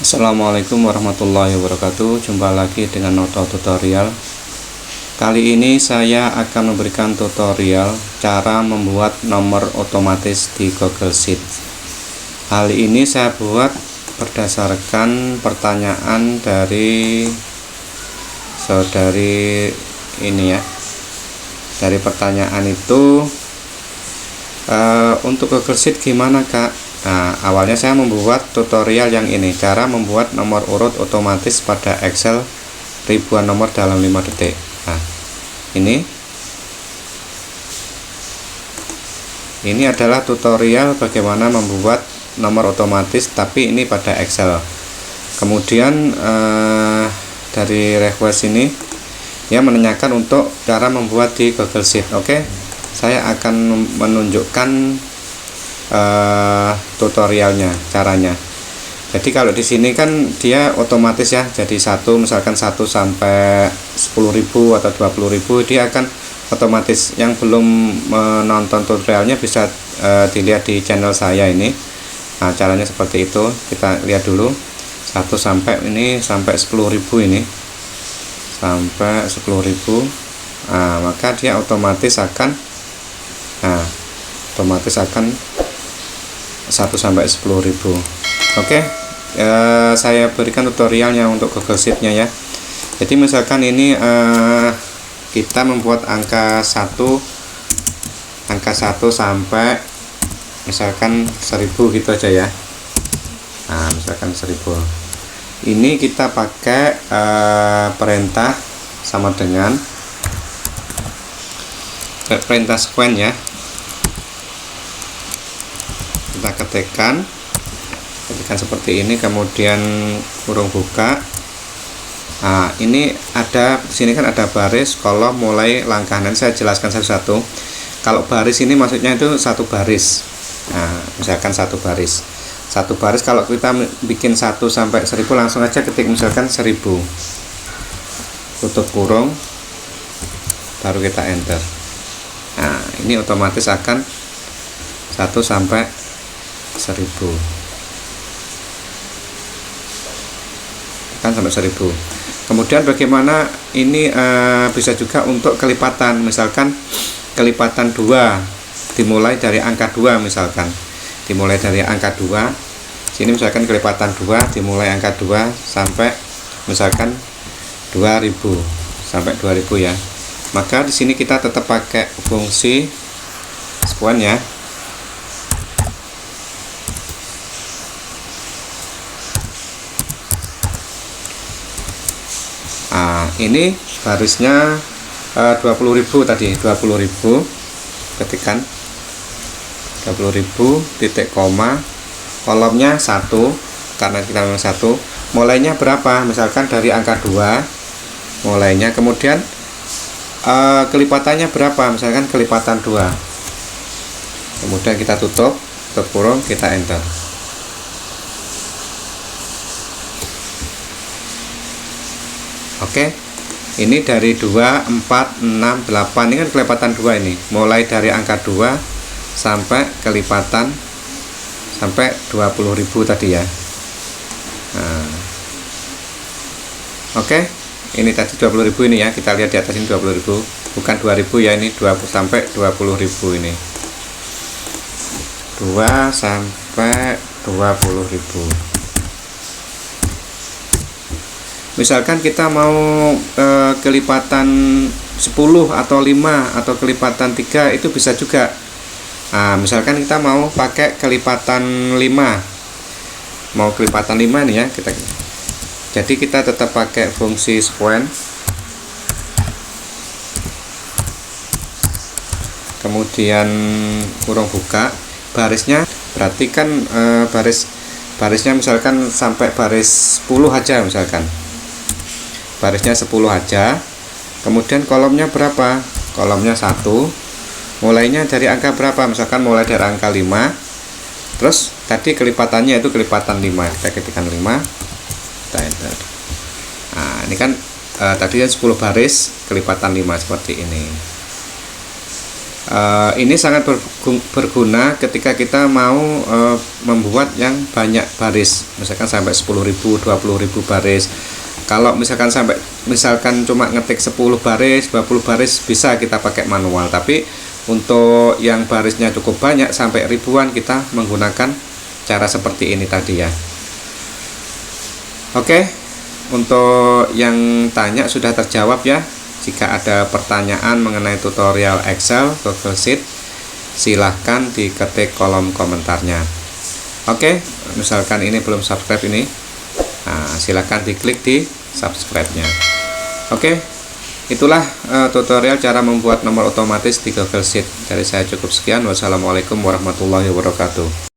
Assalamualaikum warahmatullahi wabarakatuh. Jumpa lagi dengan Noto Tutorial. Kali ini saya akan memberikan tutorial cara membuat nomor otomatis di Google Sheet. Hal ini saya buat berdasarkan pertanyaan dari saudari ini ya. Dari pertanyaan itu, untuk Google Sheet gimana Kak? Nah, awalnya saya membuat tutorial yang ini, cara membuat nomor urut otomatis pada Excel ribuan nomor dalam 5 detik. Nah, ini adalah tutorial bagaimana membuat nomor otomatis, tapi ini pada Excel. Kemudian dari request ini dia menanyakan untuk cara membuat di Google Sheet. Oke, saya akan menunjukkan tutorialnya, caranya. Jadi kalau di sini kan dia otomatis ya, jadi misalkan 1 sampai 10.000 atau 20.000 dia akan otomatis. Yang belum menonton tutorialnya bisa dilihat di channel saya ini. Nah, caranya seperti itu. Kita lihat dulu 1 sampai 10.000 ini sampai 10.000. Nah, maka dia otomatis akan 1 sampai 10.000. Oke, saya berikan tutorialnya untuk Google Sheet-nya ya. Jadi misalkan ini kita membuat angka 1 sampai misalkan 1000 gitu aja ya. Nah, misalkan 1000. Ini kita pakai perintah sama dengan perintah sequen ya. Kita ketikkan seperti ini, kemudian kurung buka. Nah, ini ada sini kan ada baris, kolom, mulai, langkah. Nanti saya jelaskan satu-satu. Kalau baris ini maksudnya itu satu baris. Nah, misalkan satu baris kalau kita bikin 1 sampai 1000 langsung aja ketik misalkan 1000, tutup kurung, baru kita enter. Nah, ini otomatis akan 1 sampai 1000 kan sampai 1000. Kemudian bagaimana ini bisa juga untuk kelipatan, misalkan kelipatan 2 dimulai dari angka 2, misalkan dimulai dari angka 2 sini, misalkan kelipatan 2 dimulai angka 2 sampai misalkan 2000 sampai 2000 ya. Maka di sini kita tetap pakai fungsi sequen ya. Nah, ini barisnya 20.000 tadi, 20.000 ketikan 20.000 titik koma, kolomnya 1 karena kita memang 1, mulainya berapa, misalkan dari angka 2 mulainya, kemudian kelipatannya berapa, misalkan kelipatan 2, kemudian kita tutup kurung, kita enter. Oke, ini dari 2, 4, 6, 8, ini kan kelipatan 2 ini, mulai dari angka 2 sampai kelipatan sampai 20.000 tadi ya. Nah, oke, ini tadi 20.000 ini ya, kita lihat di atas ini 20.000, bukan 2000 ya, ini 20 sampai 20.000 ini, 2 sampai 20.000. Misalkan kita mau kelipatan 10 atau 5 atau kelipatan 3 itu bisa juga. Nah, misalkan kita mau pakai kelipatan 5, mau kelipatan 5 nih ya, jadi kita tetap pakai fungsi sequen, kemudian kurung buka, barisnya berarti kan barisnya misalkan sampai baris 10 aja, misalkan barisnya 10 aja, kemudian kolomnya berapa, kolomnya 1, mulainya dari angka berapa, misalkan mulai dari angka 5, terus tadi kelipatannya itu kelipatan 5, kita ketikkan 5, kita enter. Nah, ini kan tadi kan 10 baris kelipatan 5 seperti ini. Ini sangat berguna ketika kita mau membuat yang banyak baris, misalkan sampai 10.000, 20.000 baris. Kalau misalkan cuma ngetik 10 baris, 20 baris bisa kita pakai manual, tapi untuk yang barisnya cukup banyak sampai ribuan kita menggunakan cara seperti ini tadi ya. Oke, untuk yang tanya sudah terjawab ya. Jika ada pertanyaan mengenai tutorial Excel, Google Sheet, silahkan diketik kolom komentarnya. Oke, misalkan ini belum subscribe ini, nah, silahkan diklik di subscribe-nya. Oke, itulah tutorial cara membuat nomor otomatis di Google Sheet. Dari saya cukup sekian. Wassalamualaikum warahmatullahi wabarakatuh.